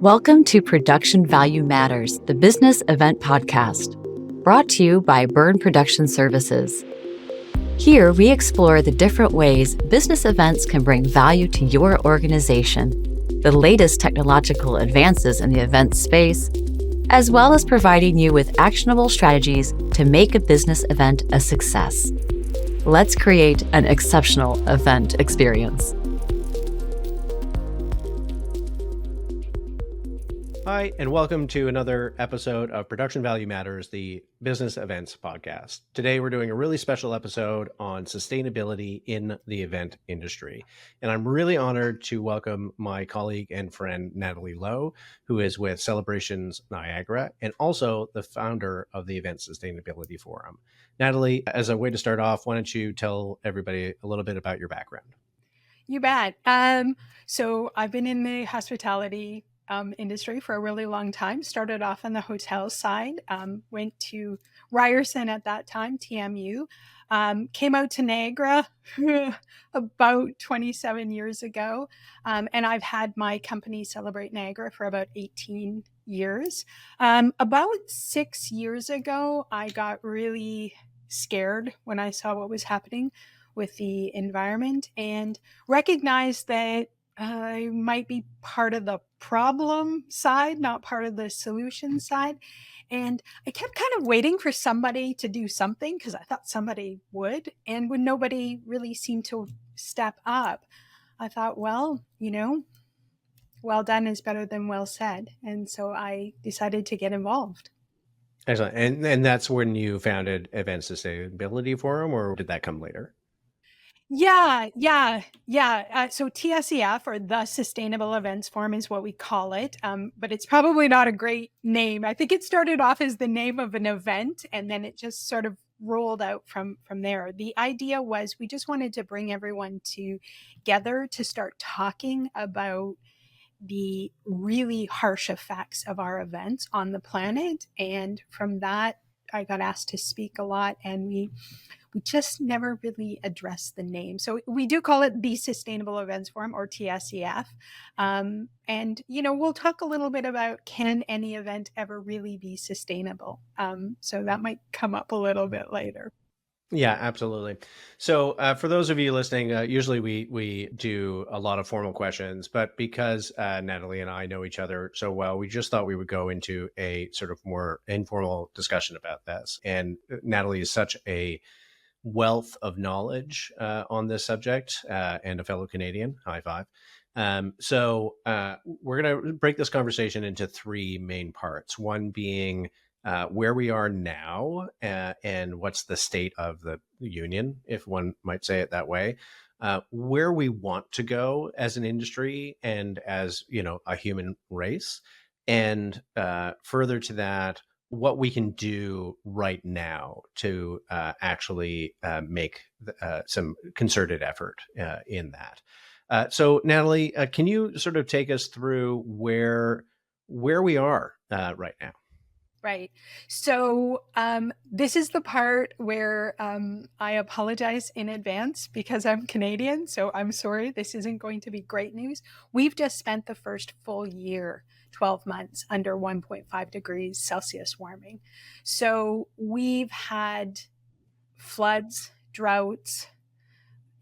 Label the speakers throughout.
Speaker 1: Welcome to Production Value Matters, the business event podcast, brought to you by Byrne Production Services. Here, we explore the different ways business events can bring value to your organization, the latest technological advances in the event space, as well as providing you with actionable strategies to make a business event a success. Let's create an exceptional event experience.
Speaker 2: Hi, and welcome to another episode of Production Value Matters, the business events podcast. Today, we're doing a really special episode on sustainability in the event industry. And I'm really honored to welcome my colleague and friend, Natalie Lowe, who is with Celebrate Niagara and also the founder of the Event Sustainability Forum. Natalie, as a way to start off, why don't you tell everybody a little bit about your background?
Speaker 3: You bet. So I've been in the hospitality industry for a really long time. Started off on the hotel side, went to Ryerson at that time, TMU, came out to Niagara about 27 years ago. And I've had my company Celebrate Niagara for about 18 years. About 6 years ago, I got really scared when I saw what was happening with the environment and recognized that I might be part of the problem side, not part of the solution side. And I kept kind of waiting for somebody to do something because I thought somebody would. And when nobody really seemed to step up, I thought, well done is better than well said. And so I decided to get involved.
Speaker 2: Excellent. And that's when you founded Event Sustainability Forum, or did that come later?
Speaker 3: Yeah. So TSEF, or the Sustainable Events Forum, is what we call it. But it's probably not a great name. I think it started off as the name of an event, and then it just sort of rolled out from there. The idea was we just wanted to bring everyone together to start talking about the really harsh effects of our events on the planet. And from that, I got asked to speak a lot, and we just never really addressed the name. So we do call it the Sustainable Events Forum, or TSEF. And, we'll talk a little bit about, can any event ever really be sustainable? So that might come up a little bit later.
Speaker 2: Yeah, absolutely. So for those of you listening, usually we do a lot of formal questions, but because Natalie and I know each other so well, we just thought we would go into a sort of more informal discussion about this. And Natalie is such a wealth of knowledge on this subject and a fellow Canadian. High five. So we're going to break this conversation into three main parts. One being where we are now and what's the state of the union, if one might say it that way, where we want to go as an industry and as, a human race. And further to that, what we can do right now to actually make some concerted effort in that. So Natalie, can you sort of take us through where we are right now?
Speaker 3: Right. So this is the part where I apologize in advance because I'm Canadian. So I'm sorry, this isn't going to be great news. We've just spent the first full year, 12 months, under 1.5 degrees Celsius warming. So we've had floods, droughts,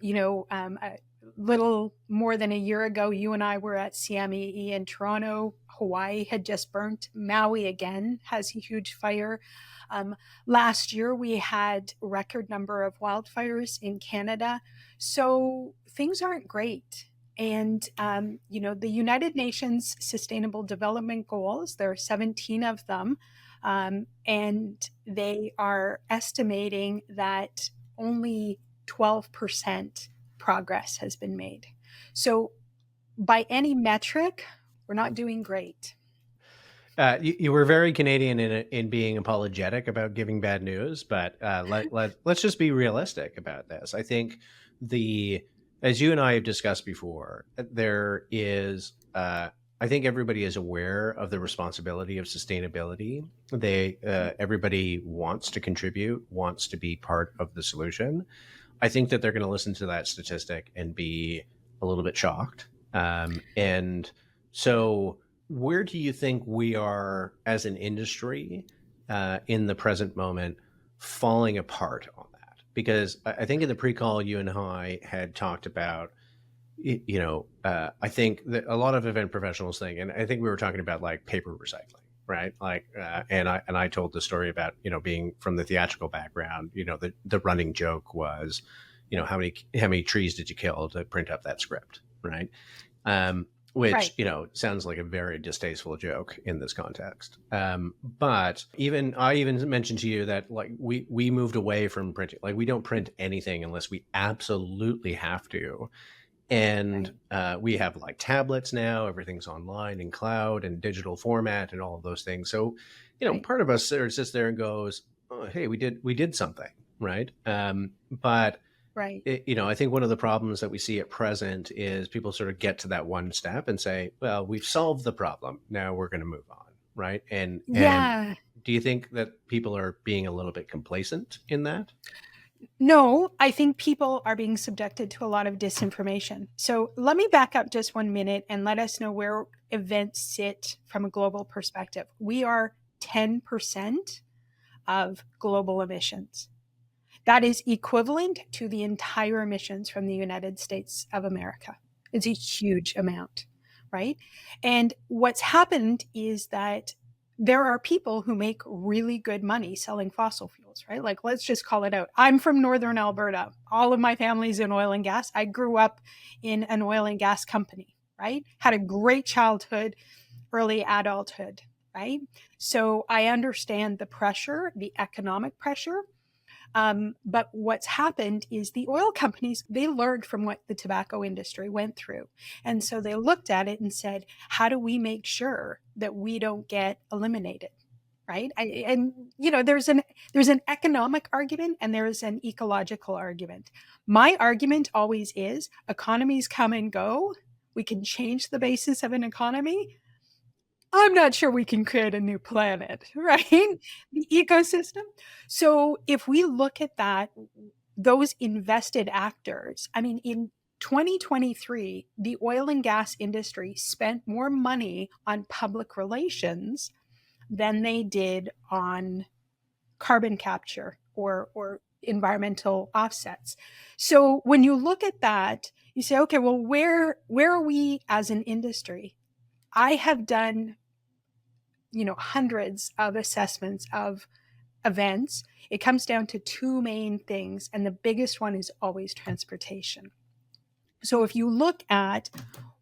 Speaker 3: a little more than a year ago, you and I were at CMEE in Toronto. Hawaii had just burnt. Maui again has a huge fire. Last year, we had a record number of wildfires in Canada. So things aren't great. And, the United Nations Sustainable Development Goals, there are 17 of them, and they are estimating that only 12% progress has been made. So by any metric, we're not doing great.
Speaker 2: You were very Canadian in being apologetic about giving bad news, but let's just be realistic about this. I think as you and I have discussed before, there is, I think everybody is aware of the responsibility of sustainability. Everybody wants to contribute, wants to be part of the solution. I think that they're going to listen to that statistic and be a little bit shocked. And so where do you think we are as an industry in the present moment falling apart on that? Because I think in the pre-call, you and I had talked about, I think that a lot of event professionals think, and I think we were talking about like paper recycling, right? Like, and I told the story about, being from the theatrical background, the running joke was, how many trees did you kill to print up that script, right? Which,
Speaker 3: Right.
Speaker 2: sounds like a very distasteful joke in this context. But I even mentioned to you that like we moved away from printing. Like we don't print anything unless we absolutely have to. And we have like tablets now, everything's online and cloud and digital format and all of those things. So,
Speaker 3: Right.
Speaker 2: part of us sits there and goes, oh, hey, we did something, right? But
Speaker 3: Right.
Speaker 2: I think one of the problems that we see at present is people sort of get to that one step and say, well, we've solved the problem. Now we're going to move on. Right. And
Speaker 3: Yeah.
Speaker 2: do you think that people are being a little bit complacent in that?
Speaker 3: No, I think people are being subjected to a lot of disinformation. So let me back up just 1 minute and let us know where events sit from a global perspective. We are 10% of global emissions. That is equivalent to the entire emissions from the United States of America. It's a huge amount, right? And what's happened is that there are people who make really good money selling fossil fuels, right? Like, let's just call it out. I'm from Northern Alberta. All of my family's in oil and gas. I grew up in an oil and gas company, right? Had a great childhood, early adulthood, right? So I understand the pressure, the economic pressure. But what's happened is the oil companies, they learned from what the tobacco industry went through. And so they looked at it and said, how do we make sure that we don't get eliminated? Right. There's an economic argument and there's an ecological argument. My argument always is economies come and go. We can change the basis of an economy. I'm not sure we can create a new planet, right? The ecosystem. So if we look at that, those invested actors, I mean, in 2023, the oil and gas industry spent more money on public relations than they did on carbon capture or environmental offsets. So when you look at that, you say, okay, well, where are we as an industry? I have done hundreds of assessments of events. It comes down to two main things, and the biggest one is always transportation. So if you look at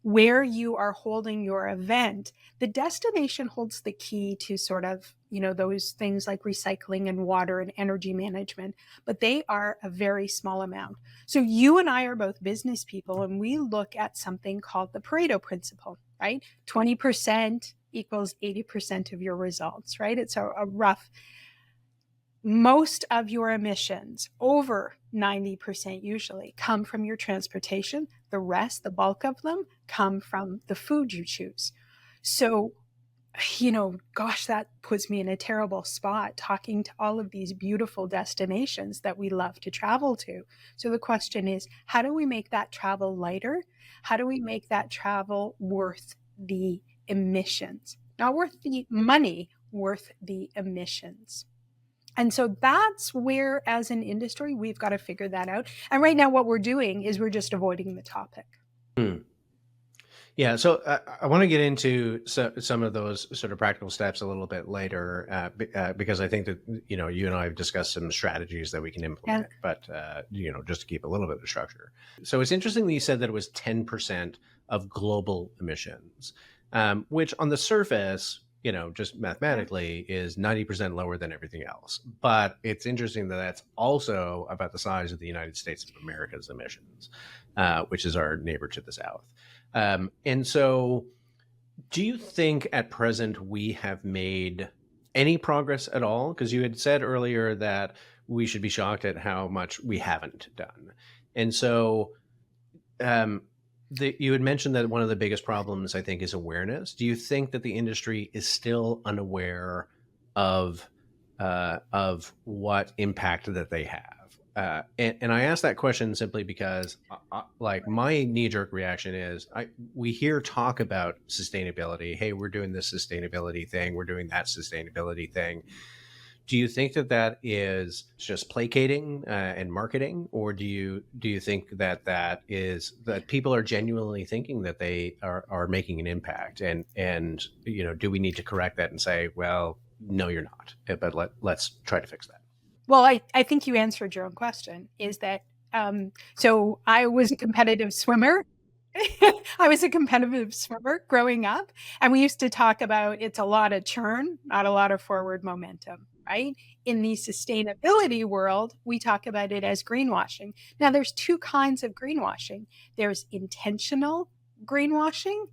Speaker 3: where you are holding your event, the destination holds the key to sort of, those things like recycling and water and energy management, but they are a very small amount. So you and I are both business people, and we look at something called the Pareto principle, right? 20% equals 80% of your results, right? It's a rough. Most of your emissions, over 90% usually, come from your transportation. The rest, the bulk of them, come from the food you choose. So, gosh, that puts me in a terrible spot talking to all of these beautiful destinations that we love to travel to. So the question is, how do we make that travel lighter? How do we make that travel worth the emissions? Not worth the money, worth the emissions. And so that's where, as an industry, we've got to figure that out. And right now, what we're doing is we're just avoiding the topic.
Speaker 2: Hmm. Yeah, so I want to get into some of those sort of practical steps a little bit later, because I think that you and I have discussed some strategies that we can implement, but just to keep a little bit of structure. So it's interesting that you said that it was 10% of global emissions, which on the surface, just mathematically is 90% lower than everything else. But it's interesting that that's also about the size of the United States of America's emissions, which is our neighbor to the south. And so do you think at present we have made any progress at all? Because you had said earlier that we should be shocked at how much we haven't done. And so you had mentioned that one of the biggest problems, I think, is awareness. Do you think that the industry is still unaware of what impact that they have? and I ask that question simply because, like, my knee-jerk reaction is, we hear talk about sustainability. Hey, we're doing this sustainability thing. We're doing that sustainability thing. Do you think that that is just placating and marketing, or do you think that that is that people are genuinely thinking that they are making an impact, and do we need to correct that and say, well, no, you're not, but let's try to fix that.
Speaker 3: Well, I think you answered your own question, is that so I was a competitive swimmer. I was a competitive swimmer growing up, and we used to talk about it's a lot of churn, not a lot of forward momentum, right? In the sustainability world, we talk about it as greenwashing. Now, there's two kinds of greenwashing. There's intentional greenwashing,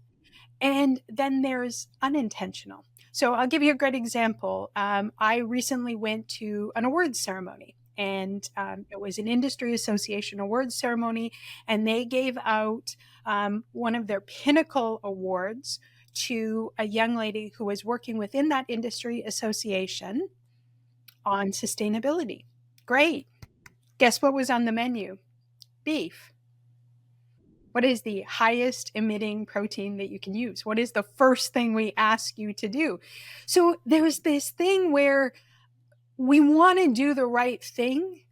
Speaker 3: and then there's unintentional. So I'll give you a great example. I recently went to an awards ceremony, and it was an industry association awards ceremony, and they gave out one of their pinnacle awards to a young lady who was working within that industry association on sustainability. Great. Guess what was on the menu? Beef. What is the highest emitting protein that you can use? What is the first thing we ask you to do? So there's this thing where we want to do the right thing,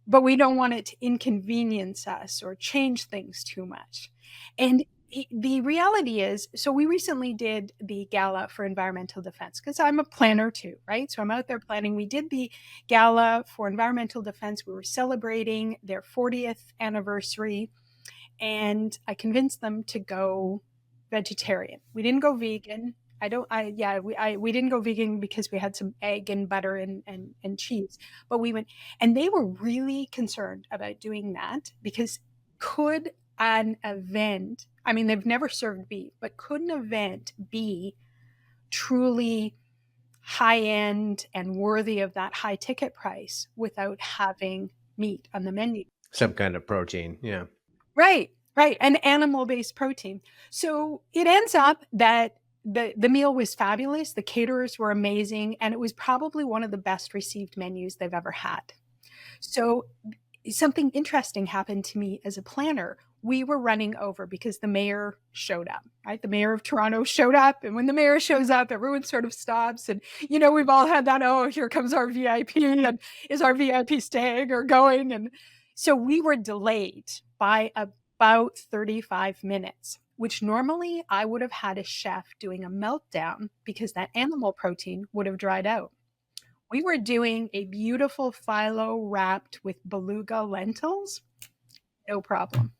Speaker 3: but we don't want it to inconvenience us or change things too much. And the reality is, so we recently did the gala for environmental defense, because I'm a planner too, right? So I'm out there planning. We did the gala for environmental defense. We were celebrating their 40th anniversary. And I convinced them to go vegetarian. We didn't go vegan. We didn't go vegan because we had some egg and butter and cheese, but we went, and they were really concerned about doing that because could an event, I mean, they've never served beef, but could an event be truly high end and worthy of that high ticket price without having meat on the menu?
Speaker 2: Some kind of protein. Yeah.
Speaker 3: Right. An animal-based protein. So it ends up that the meal was fabulous. The caterers were amazing. And it was probably one of the best received menus they've ever had. So something interesting happened to me as a planner. We were running over because the mayor showed up, right? The mayor of Toronto showed up. And when the mayor shows up, everyone sort of stops. And, we've all had that, oh, here comes our VIP. And is our VIP staying or going? And so we were delayed by about 35 minutes, which normally I would have had a chef doing a meltdown because that animal protein would have dried out. We were doing a beautiful phyllo wrapped with beluga lentils. No problem.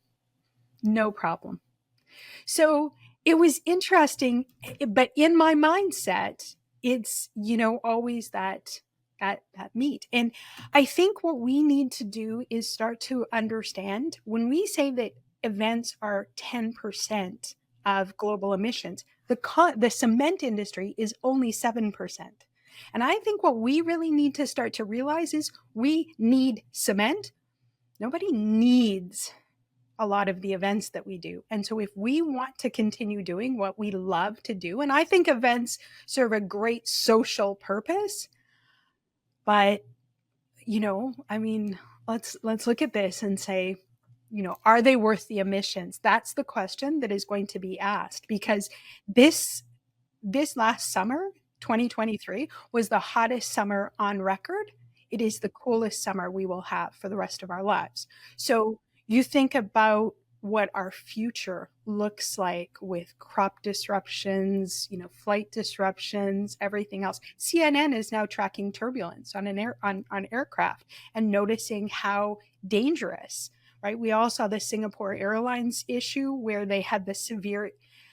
Speaker 3: So it was interesting, but in my mindset, it's, always that meat. And I think what we need to do is start to understand when we say that events are 10% of global emissions, the cement industry is only 7%. And I think what we really need to start to realize is we need cement. Nobody needs a lot of the events that we do. And so if we want to continue doing what we love to do, and I think events serve a great social purpose, but, let's look at this and say, are they worth the emissions? That's the question that is going to be asked, because this last summer, 2023, was the hottest summer on record. It is the coolest summer we will have for the rest of our lives. So you think about what our future looks like with crop disruptions, flight disruptions, everything else. CNN is now tracking turbulence on aircraft and noticing how dangerous, right? We all saw the Singapore Airlines issue where they had the severe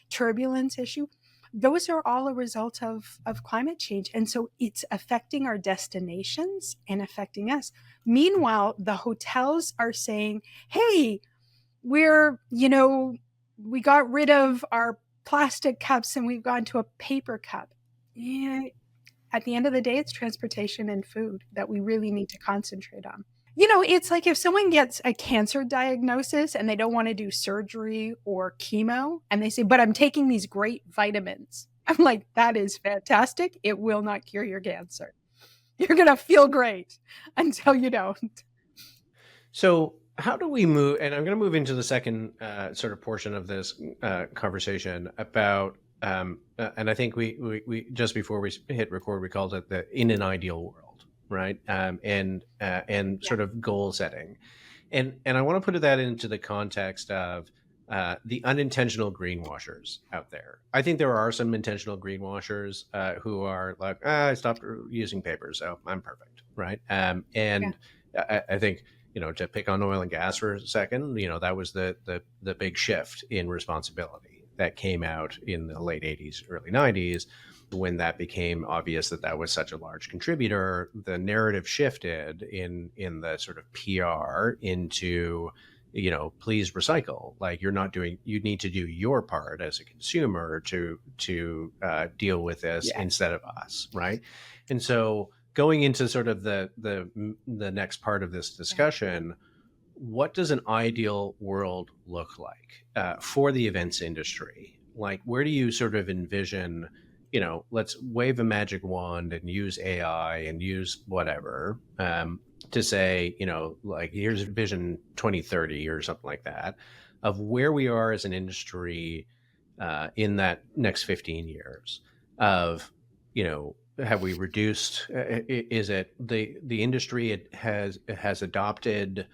Speaker 3: turbulence issue. Those are all a result of climate change. And so it's affecting our destinations and affecting us. Meanwhile, the hotels are saying, hey, we got rid of our plastic cups and we've gone to a paper cup. Yeah. At the end of the day, it's transportation and food that we really need to concentrate on. It's like if someone gets a cancer diagnosis and they don't want to do surgery or chemo and they say, but I'm taking these great vitamins. I'm like, that is fantastic. It will not cure your cancer. You're going to feel great until you don't.
Speaker 2: So how do we move? And I'm going to move into the second sort of portion of this conversation about, and I think we just before we hit record, we called it the in an ideal world, right? And
Speaker 3: Yeah.
Speaker 2: sort of goal setting, and I want to put that into the context of the unintentional greenwashers out there. I think there are some intentional greenwashers who are like, I stopped using paper, so I'm perfect, right?
Speaker 3: Yeah.
Speaker 2: And I think, to pick on oil and gas for a second, that was the big shift in responsibility that came out in the late 80s, early 90s. When that became obvious that that was such a large contributor, the narrative shifted in the sort of PR into, please recycle. Like, you need to do your part as a consumer to deal with this
Speaker 3: Yes.
Speaker 2: instead of us, right? And so going into sort of the next part of this
Speaker 3: Yeah.
Speaker 2: discussion, what does an ideal world look like for the events industry? Like, where do you sort of envision, let's wave a magic wand and use AI and use whatever to say, like, here's Vision 2030 or something like that, of where we are as an industry in that next 15 years of, have we reduced, is it the industry has adopted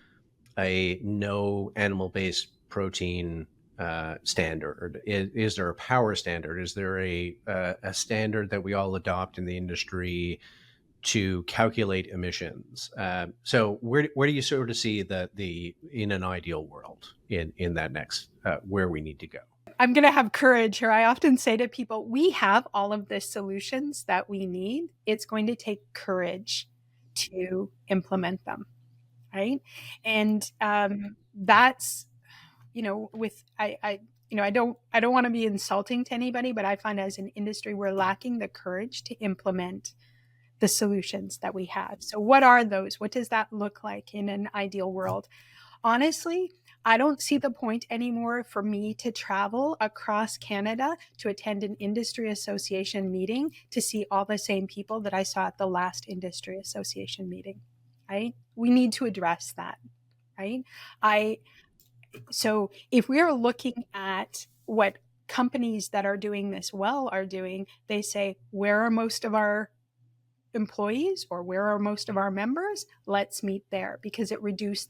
Speaker 2: a no animal based protein standard? Is there a power standard? Is there a standard that we all adopt in the industry to calculate emissions? So where do you sort of see the in an ideal world in that next where we need to go?
Speaker 3: I'm going to have courage here. I often say to people, we have all of the solutions that we need. It's going to take courage to implement them, right? And that's, with I don't want to be insulting to anybody, but I find as an industry we're lacking the courage to implement the solutions that we have. So what are those? What does that look like in an ideal world? Honestly, I don't see the point anymore for me to travel across Canada to attend an industry association meeting to see all the same people that I saw at the last industry association meeting, right? We need to address that, right? So if we're looking at what companies that are doing this well are doing, they say, where are most of our employees or where are most of our members? Let's meet there because it reduces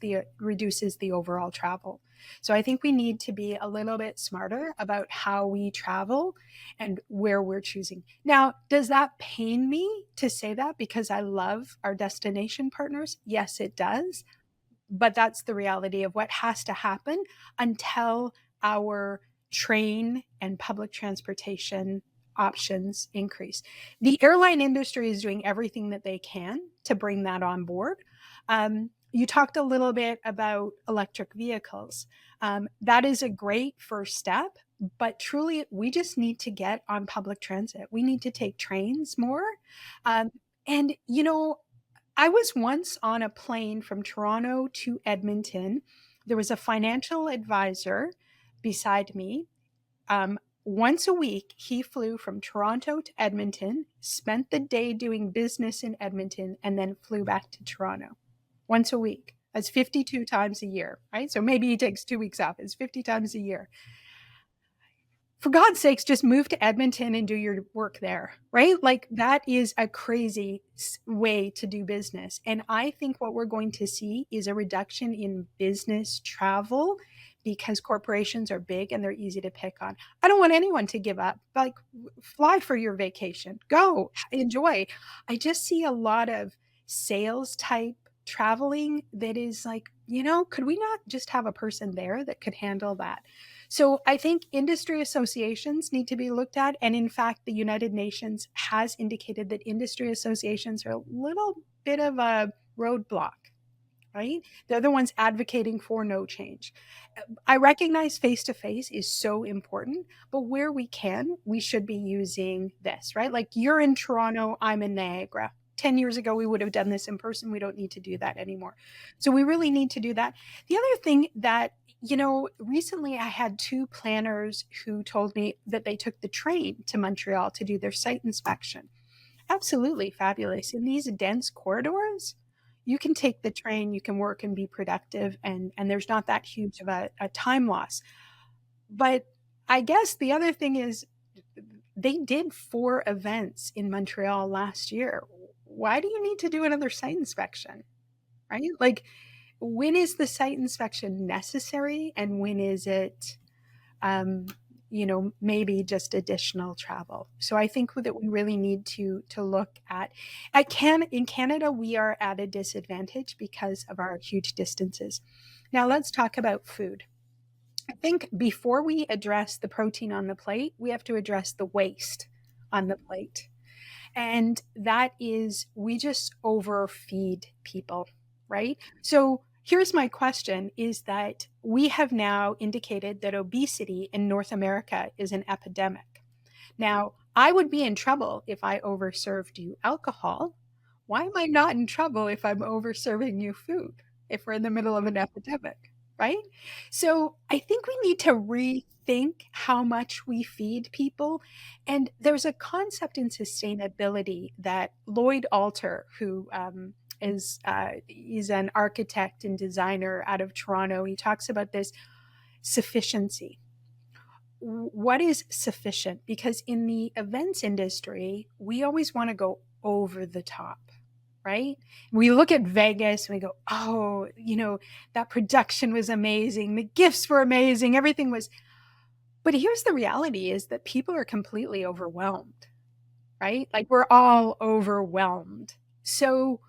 Speaker 3: the overall travel. So I think we need to be a little bit smarter about how we travel and where we're choosing. Now, does that pain me to say that because I love our destination partners? Yes, it does. But that's the reality of what has to happen until our train and public transportation options increase. The airline industry is doing everything that they can to bring that on board. You talked a little bit about electric vehicles. That is a great first step, but truly, we just need to get on public transit. We need to take trains more. Um, and, I was once on a plane from Toronto to Edmonton. There was a financial advisor beside me. Once a week, he flew from Toronto to Edmonton, spent the day doing business in Edmonton, and then flew back to Toronto. Once a week. That's 52 times a year, right? So maybe he takes 2 weeks off. It's 50 times a year. For God's sakes, just move to Edmonton and do your work there, right? Like, that is a crazy way to do business. And I think what we're going to see is a reduction in business travel because corporations are big and they're easy to pick on. I don't want anyone to give up. Like, fly for your vacation, go enjoy. I just see a lot of sales type traveling that is like, could we not just have a person there that could handle that? So I think industry associations need to be looked at. And in fact, the United Nations has indicated that industry associations are a little bit of a roadblock, right? They're the ones advocating for no change. I recognize face-to-face is so important, but where we can, we should be using this, right? Like, you're in Toronto, I'm in Niagara. 10 years ago, we would have done this in person. We don't need to do that anymore. So we really need to do that. The other thing that, recently I had 2 planners who told me that they took the train to Montreal to do their site inspection. Absolutely fabulous. In these dense corridors, you can take the train, you can work and be productive, and there's not that huge of a time loss. But I guess the other thing is they did 4 events in Montreal last year. Why do you need to do another site inspection? Right? Like, when is the site inspection necessary, and when is it maybe just additional travel? So I think that we really need to look at in Canada, we are at a disadvantage because of our huge distances. Now let's talk about food. I think before we address the protein on the plate, we have to address the waste on the plate. And that is, we just overfeed people, right? So here's my question, is that we have now indicated that obesity in North America is an epidemic. Now, I would be in trouble if I overserved you alcohol. Why am I not in trouble if I'm overserving you food, if we're in the middle of an epidemic, right? So I think we need to rethink how much we feed people. And there's a concept in sustainability that Lloyd Alter, who he's an architect and designer out of Toronto, he talks about this sufficiency. What is sufficient? Because in the events industry, we always want to go over the top, right? We look at Vegas and we go, oh, that production was amazing. The gifts were amazing. Everything was. But here's the reality, is that people are completely overwhelmed, right? Like, we're all overwhelmed. So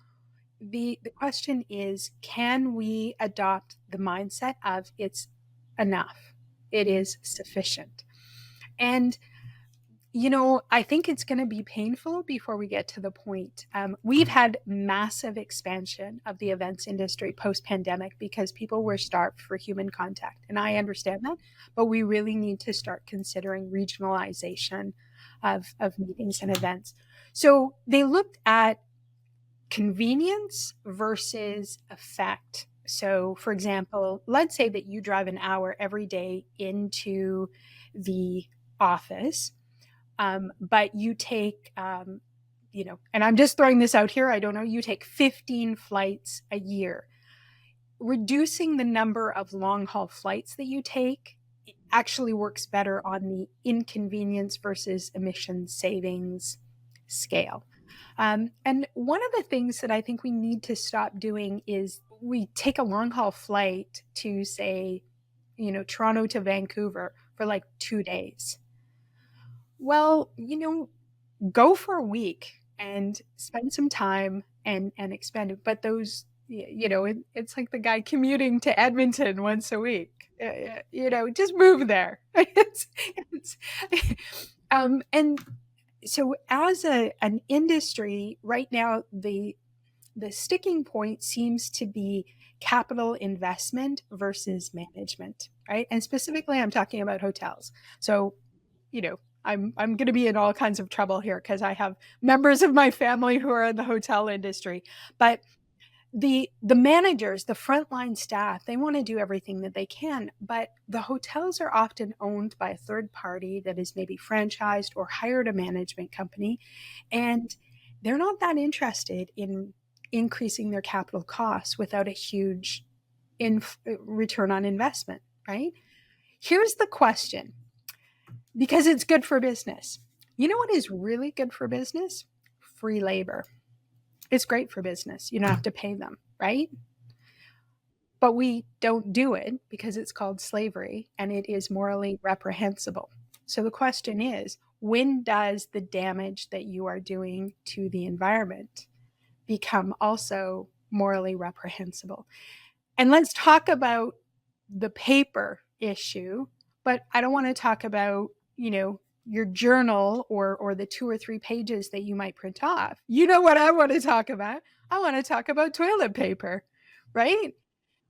Speaker 3: the question is, can we adopt the mindset of it's enough? It is sufficient. And I think it's going to be painful before we get to the point. We've had massive expansion of the events industry post-pandemic because people were starved for human contact. And I understand that, but we really need to start considering regionalization of meetings and events. So they looked at convenience versus effect. So, for example, let's say that you drive an hour every day into the office, but you take, and I'm just throwing this out here, I don't know, you take 15 flights a year. Reducing the number of long haul flights that you take actually works better on the inconvenience versus emissions savings scale. And one of the things that I think we need to stop doing is we take a long haul flight to, say, Toronto to Vancouver for like 2 days. Well, go for a week and spend some time and expend it. But those, it's like the guy commuting to Edmonton once a week. Just move there. And so as an industry right now, the sticking point seems to be capital investment versus management, right? And specifically, I'm talking about hotels. So, I'm going to be in all kinds of trouble here because I have members of my family who are in the hotel industry. But the managers, the frontline staff, they want to do everything that they can, but the hotels are often owned by a third party that is maybe franchised or hired a management company, and they're not that interested in increasing their capital costs without a huge return on investment, right? Here's the question, because it's good for business. You know what is really good for business? Free labor. It's great for business. You don't have to pay them, right? But we don't do it because it's called slavery and it is morally reprehensible. So the question is, when does the damage that you are doing to the environment become also morally reprehensible? And let's talk about the paper issue, but I don't want to talk about, your journal or the 2 or 3 pages that you might print off. You know what I want to talk about? I want to talk about toilet paper, right?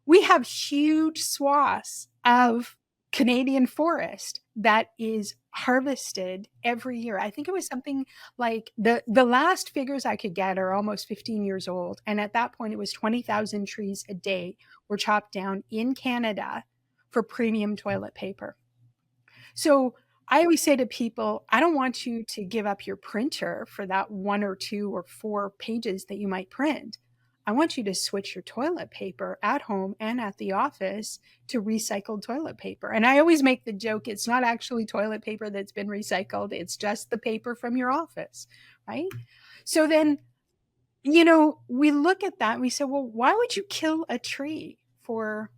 Speaker 3: We have huge swaths of Canadian forest that is harvested every year. I think it was something like the last figures I could get are almost 15 years old. And at that point, it was 20,000 trees a day were chopped down in Canada for premium toilet paper. So I always say to people, I don't want you to give up your printer for that 1 or 2 or 4 pages that you might print. I want you to switch your toilet paper at home and at the office to recycled toilet paper. And I always make the joke, it's not actually toilet paper that's been recycled, it's just the paper from your office, right? So then, we look at that and we say, well, why would you kill a tree for,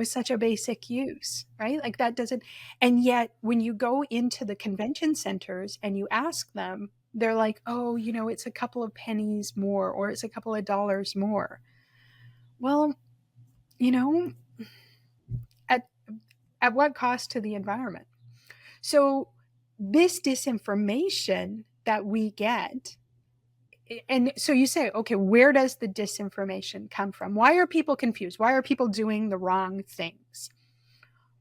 Speaker 3: such a basic use, right? Like that doesn't, and yet when you go into the convention centers and you ask them, they're like, oh, it's a couple of pennies more, or it's a couple of dollars more. Well, at what cost to the environment? So this disinformation that we get, and so you say, okay, where does the disinformation come from? Why are people confused? Why are people doing the wrong things?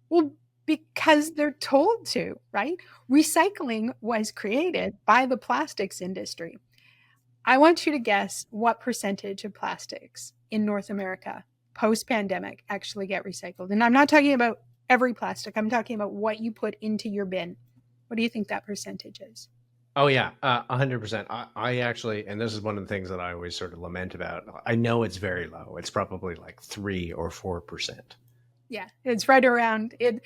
Speaker 3: Well, because they're told to, right? Recycling was created by the plastics industry. I want you to guess what percentage of plastics in North America post-pandemic actually get recycled. And I'm not talking about every plastic. I'm talking about what you put into your bin. What do you think that percentage is?
Speaker 2: Oh yeah, 100%. I actually, and this is one of the things that I always sort of lament about. I know it's very low. It's probably like 3 or 4%.
Speaker 3: Yeah, it's right around it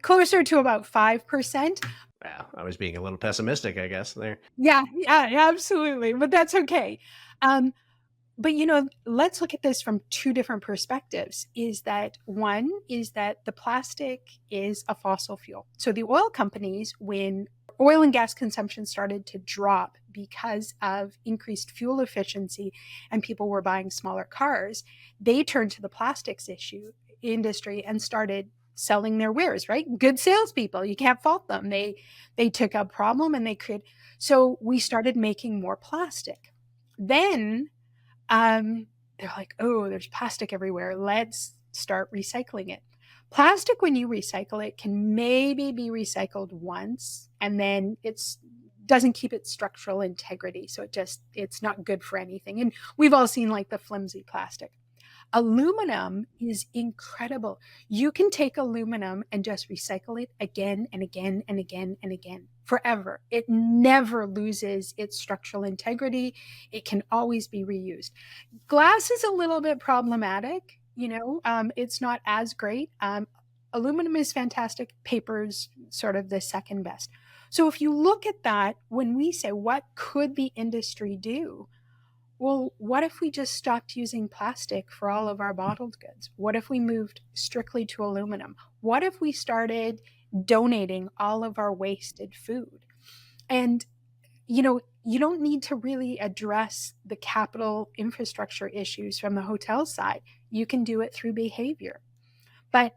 Speaker 3: closer to about 5%.
Speaker 2: Well, I was being a little pessimistic, I guess, there.
Speaker 3: Yeah, absolutely. But that's okay. But let's look at this from two different perspectives. One is that the plastic is a fossil fuel. So the oil companies, when oil and gas consumption started to drop because of increased fuel efficiency and people were buying smaller cars, they turned to the plastics industry and started selling their wares, right? Good salespeople, you can't fault them. They took a problem and they created. So we started making more plastic. Then they're like, oh, there's plastic everywhere. Let's start recycling it. Plastic, when you recycle it, can maybe be recycled once, and then it's doesn't keep its structural integrity. So it's not good for anything. And we've all seen like the flimsy plastic. Aluminum is incredible. You can take aluminum and just recycle it again and again and again and again forever. It never loses its structural integrity. It can always be reused. Glass is a little bit problematic. It's not as great. Aluminum is fantastic. Paper's sort of the second best. So if you look at that, when we say, what could the industry do? Well, what if we just stopped using plastic for all of our bottled goods? What if we moved strictly to aluminum? What if we started donating all of our wasted food? And, you don't need to really address the capital infrastructure issues from the hotel side. You can do it through behavior. But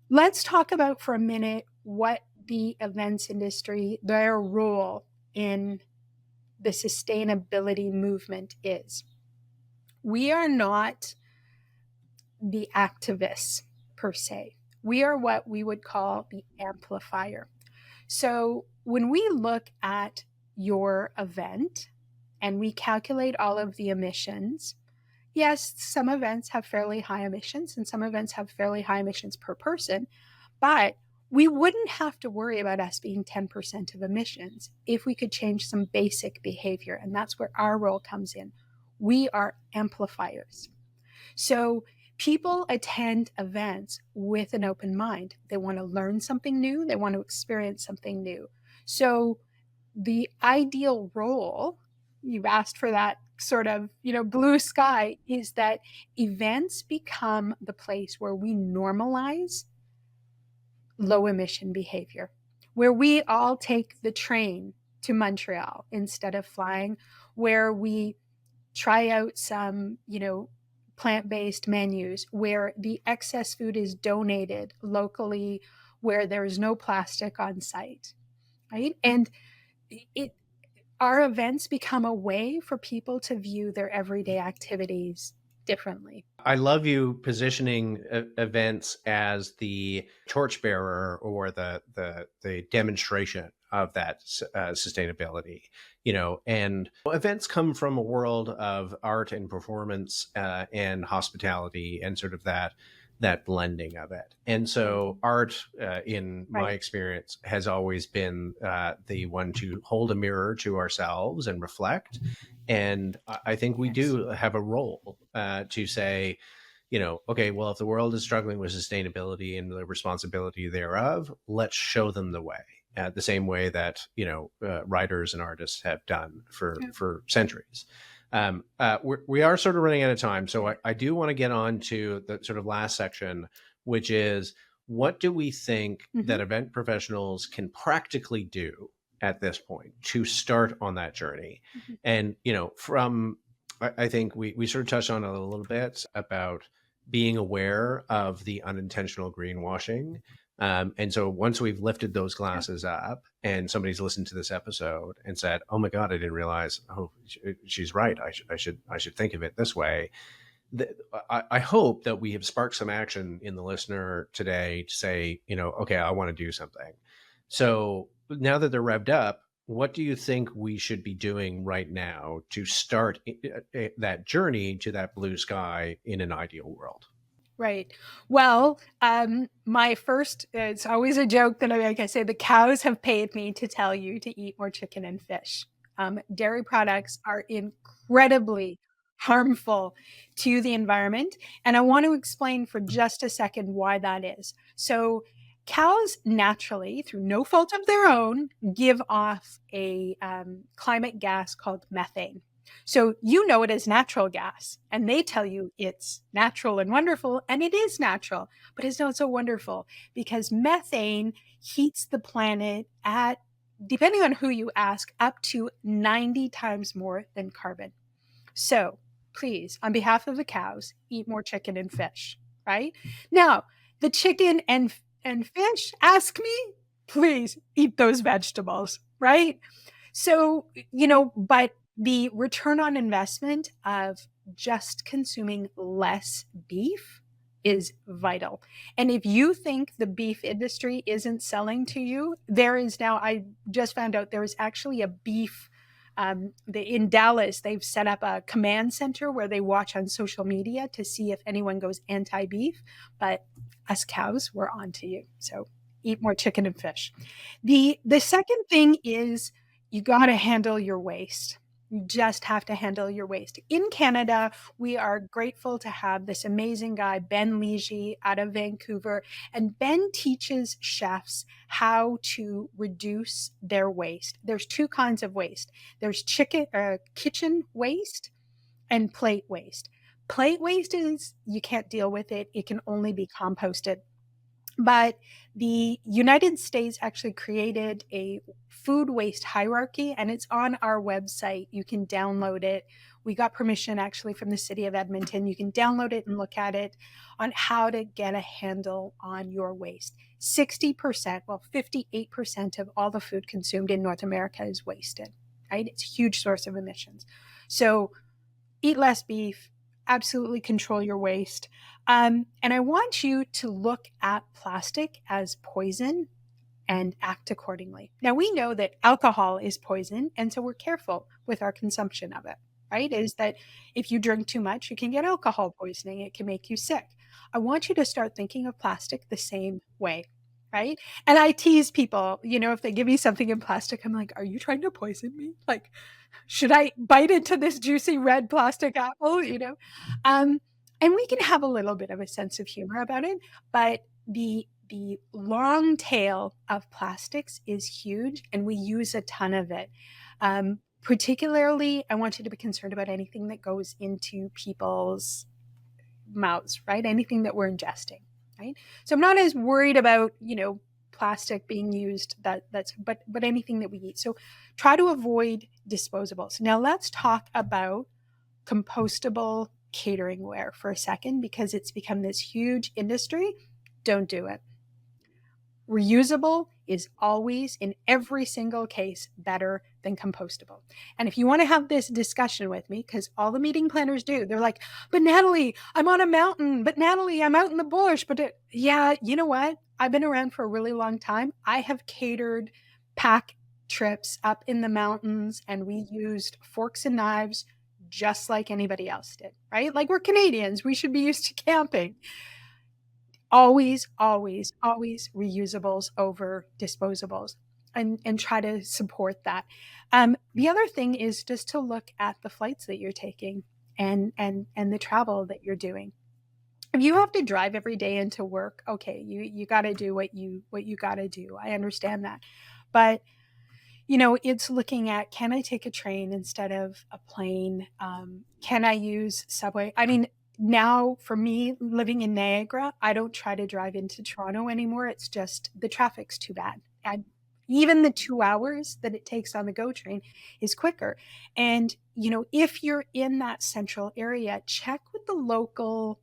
Speaker 3: let's talk about for a minute what the events industry, their role in the sustainability movement is. We are not the activists per se. We are what we would call the amplifier. So when we look at your event and we calculate all of the emissions, yes, some events have fairly high emissions and some events have fairly high emissions per person, but we wouldn't have to worry about us being 10% of emissions if we could change some basic behavior. And that's where our role comes in. We are amplifiers. So people attend events with an open mind. They want to learn something new. They want to experience something new. So the ideal role, you've asked for that sort of, blue sky, is that events become the place where we normalize low emission behavior, where we all take the train to Montreal instead of flying, where we try out some, plant-based menus, where the excess food is donated locally, where there's no plastic on site, right? And our events become a way for people to view their everyday activities differently.
Speaker 2: I love you positioning events as the torchbearer or the demonstration of that sustainability, and events come from a world of art and performance and hospitality and sort of that blending of it. And so art, in my experience, has always been the one to hold a mirror to ourselves and reflect And I think we
Speaker 3: Yes.
Speaker 2: do have a role to say, okay, well, if the world is struggling with sustainability and the responsibility thereof, let's show them the way. The same way that writers and artists have done
Speaker 3: Yeah.
Speaker 2: for centuries. We are sort of running out of time, so I do want to get on to the sort of last section, which is, what do we think that event professionals can practically do at this point to start on that journey? And I think we sort of touched on it a little bit about being aware of the unintentional greenwashing. And so once we've lifted those glasses up and somebody's listened to this episode and said, "Oh my God, I didn't realize, oh, she's right. I should think of it this way." I hope that we have sparked some action in the listener today to say, okay, I want to do something. So now that they're revved up, what do you think we should be doing right now to start that journey to that blue sky in an ideal world?
Speaker 3: Right. Well, my first, it's always a joke that I say, the cows have paid me to tell you to eat more chicken and fish. Dairy products are incredibly harmful to the environment. And I want to explain for just a second why that is. So, cows naturally, through no fault of their own, give off a climate gas called methane. So you know it as natural gas, and they tell you it's natural and wonderful, and it is natural, but it's not so wonderful because methane heats the planet at, depending on who you ask, up to 90 times more than carbon. So please, on behalf of the cows, eat more chicken and fish, right? Now, the chicken and fish, ask me, please eat those vegetables, right? So, but the return on investment of just consuming less beef is vital. And if you think the beef industry isn't selling to you, there is now, I just found out there is actually a beef, in Dallas, they've set up a command center where they watch on social media to see if anyone goes anti-beef. But us cows, we're on to you. So eat more chicken and fish. The second thing is, you got to handle your waste. You just have to handle your waste. In Canada, we are grateful to have this amazing guy, Ben Legy, out of Vancouver. And Ben teaches chefs how to reduce their waste. There's two kinds of waste. There's kitchen waste and plate waste. Plate waste is, you can't deal with it. It can only be composted. But the United States actually created a food waste hierarchy, and it's on our website. You can download it. We got permission actually from the city of Edmonton. You can download it and look at it on how to get a handle on your waste. 60%, well, 58% of all the food consumed in North America is wasted, right? It's a huge source of emissions. So eat less beef, absolutely control your waste. And I want you to look at plastic as poison and act accordingly. Now, we know that alcohol is poison, and so we're careful with our consumption of it, right? Is that if you drink too much, you can get alcohol poisoning. It can make you sick. I want you to start thinking of plastic the same way, right? And I tease people, if they give me something in plastic, I'm like, are you trying to poison me? Like, should I bite into this juicy red plastic apple? And we can have a little bit of a sense of humor about it, but the long tail of plastics is huge, and we use a ton of it. Particularly, I want you to be concerned about anything that goes into people's mouths, right? Anything that we're ingesting, right? So I'm not as worried about, plastic being used but anything that we eat. So try to avoid disposables. Now let's talk about compostable catering ware for a second, because it's become this huge industry. Don't do it. Reusable is always, in every single case, better than compostable. And if you want to have this discussion with me, because all the meeting planners do, they're like, but Natalie, I'm on a mountain, but Natalie, I'm out in the bush. But yeah, you know what? I've been around for a really long time. I have catered pack trips up in the mountains, and we used forks and knives just like anybody else did, right? Like, we're Canadians. We should be used to camping. Always, always, always reusables over disposables. and try to support that. The other thing is just to look at the flights that you're taking and the travel that you're doing. If you have to drive every day into work, okay, you got to do what you got to do. I understand that. But it's looking at, can I take a train instead of a plane? Can I use subway? I mean, now for me living in Niagara, I don't try to drive into Toronto anymore. It's just the traffic's too bad. Even the 2 hours that it takes on the GO train is quicker. And, if you're in that central area, check with the local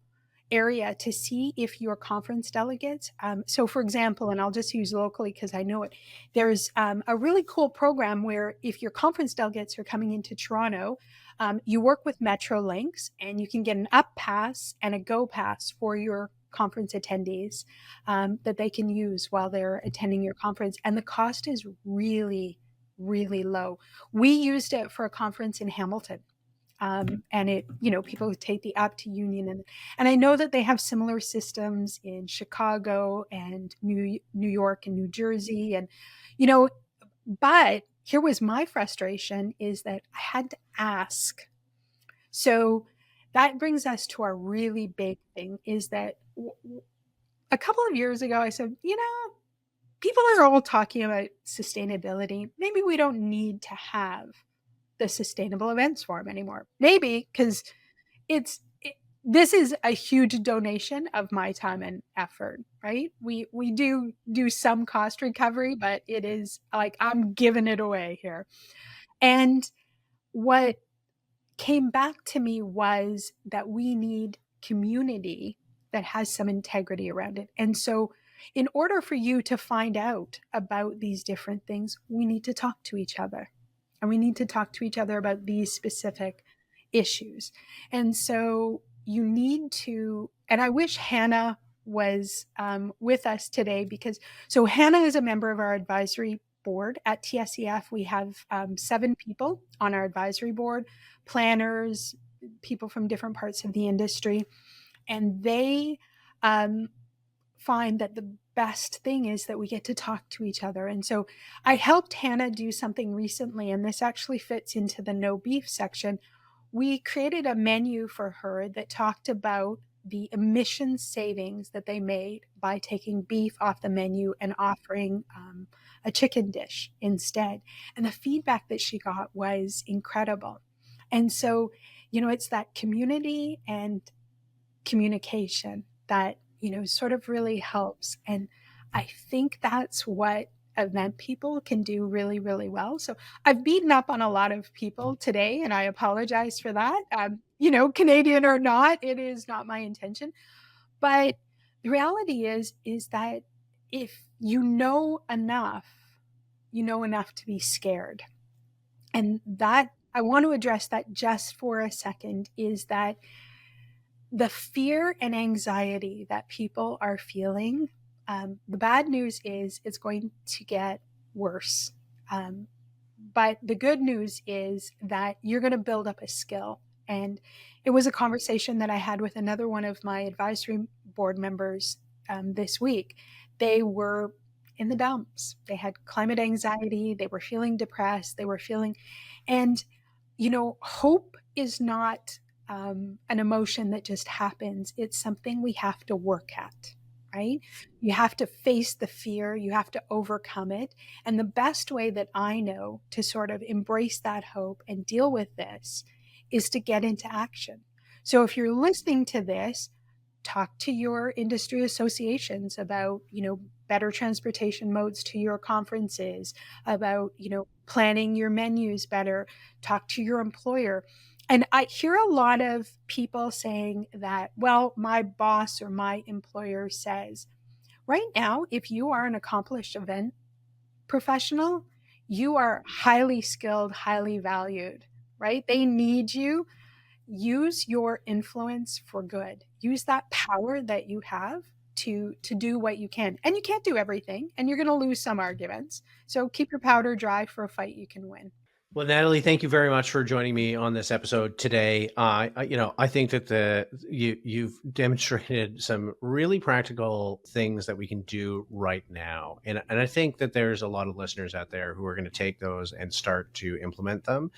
Speaker 3: area to see if your conference delegates. So, for example, and I'll just use locally because I know it, there's a really cool program where if your conference delegates are coming into Toronto, you work with Metrolinx and you can get an up pass and a go pass for your conference attendees that they can use while they're attending your conference. And the cost is really, really low. We used it for a conference in Hamilton. And it, people take the up to Union, and I know that they have similar systems in Chicago and New York and New Jersey, and but here was my frustration is that I had to ask. So that brings us to our really big thing is that a couple of years ago I said, people are all talking about sustainability. Maybe we don't need to have the Sustainable Events Forum anymore. Maybe because this is a huge donation of my time and effort, right? We do some cost recovery, but it is like I'm giving it away here. And what came back to me was that we need community that has some integrity around it. And so in order for you to find out about these different things, we need to talk to each other. And we need to talk to each other about these specific issues. And so you need to, and I wish Hannah was with us today so Hannah is a member of our advisory board at TSEF. We have 7 people on our advisory board, planners, people from different parts of the industry. And they find that the best thing is that we get to talk to each other. And so I helped Hannah do something recently, and this actually fits into the no beef section. We created a menu for her that talked about the emission savings that they made by taking beef off the menu and offering a chicken dish instead. And the feedback that she got was incredible. And so, it's that community and communication that sort of really helps. And I think that's what event people can do really, really well. So I've beaten up on a lot of people today, and I apologize for that. Canadian or not, it is not my intention. But the reality is that if you know enough to be scared. And that I want to address that just for a second is that the fear and anxiety that people are feeling, the bad news is it's going to get worse. But the good news is that you're going to build up a skill. And it was a conversation that I had with another one of my advisory board members this week. They were in the dumps. They had climate anxiety. They were feeling depressed. And hope is not an emotion that just happens. It's something we have to work at, right? You have to face the fear. You have to overcome it. And the best way that I know to sort of embrace that hope and deal with this is to get into action. So if you're listening to this, talk to your industry associations about, better transportation modes to your conferences, about, planning your menus better, talk to your employer. And I hear a lot of people saying that, well, my boss or my employer says, right now, if you are an accomplished event professional, you are highly skilled, highly valued, right? They need you. Use your influence for good. Use that power that you have to do what you can. And you can't do everything, and you're going to lose some arguments. So keep your powder dry for a fight you can win.
Speaker 2: Well, Natalie, thank you very much for joining me on this episode today. I think that you've demonstrated some really practical things that we can do right now, and I think that there's a lot of listeners out there who are going to take those and start to implement them.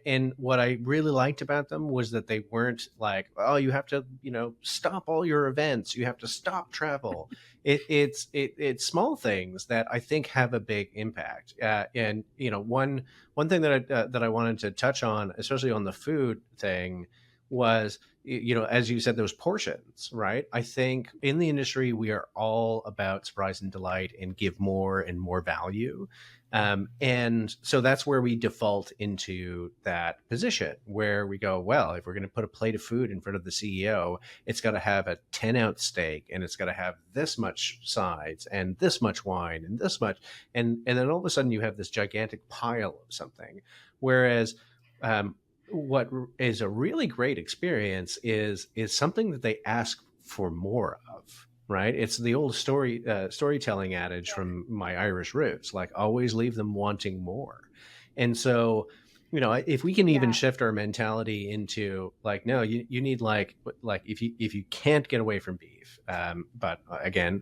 Speaker 2: And what I really liked about them was that they weren't like, oh, you have to, stop all your events, you have to stop travel. It's small things that I think have a big impact. And one thing that I wanted to touch on, especially on the food thing, was, as you said, those portions, right? I think in the industry we are all about surprise and delight and give more and more value. And so that's where we default into that position where we go, well, if we're going to put a plate of food in front of the CEO, it's got to have a 10-ounce steak, and it's got to have this much sides and this much wine and this much. And then all of a sudden you have this gigantic pile of something. Whereas what is a really great experience is something that they ask for more of. Right. It's the old storytelling adage from my Irish roots, like always leave them wanting more. And so, if we can even shift our mentality into like, no, you need like if you can't get away from beef, but again,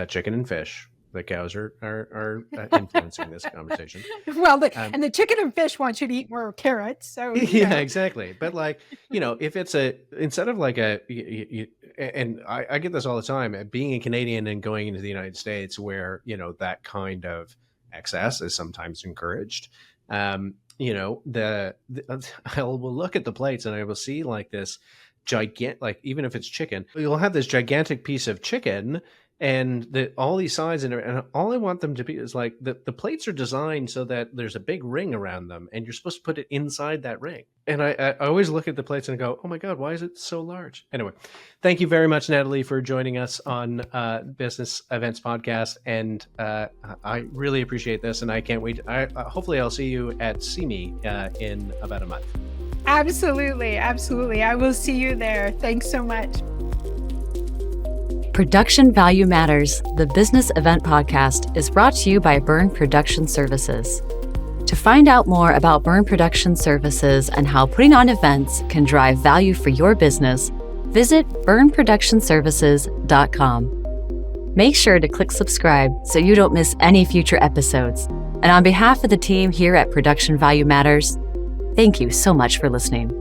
Speaker 2: chicken and fish. The cows are influencing this conversation.
Speaker 3: Well, and the chicken and fish want you to eat more carrots. So
Speaker 2: yeah, exactly. But if it's instead of like and I get this all the time, being a Canadian and going into the United States where, that kind of excess is sometimes encouraged. I will look at the plates and I will see like this gigantic, like even if it's chicken, you'll have this gigantic piece of chicken and all these sides, and all I want them to be is like the plates are designed so that there's a big ring around them, and you're supposed to put it inside that ring. And I always look at the plates and go, oh my God, why is it so large? Anyway, thank you very much, Natalie, for joining us on Business Events Podcast. And I really appreciate this, and I can't wait. Hopefully I'll see you at CME in about a month.
Speaker 3: Absolutely. I will see you there. Thanks so much.
Speaker 1: Production Value Matters, the business event podcast, is brought to you by Byrne Production Services. To find out more about Byrne Production Services and how putting on events can drive value for your business, visit byrneproductionservices.com. Make sure to click subscribe so you don't miss any future episodes. And on behalf of the team here at Production Value Matters, thank you so much for listening.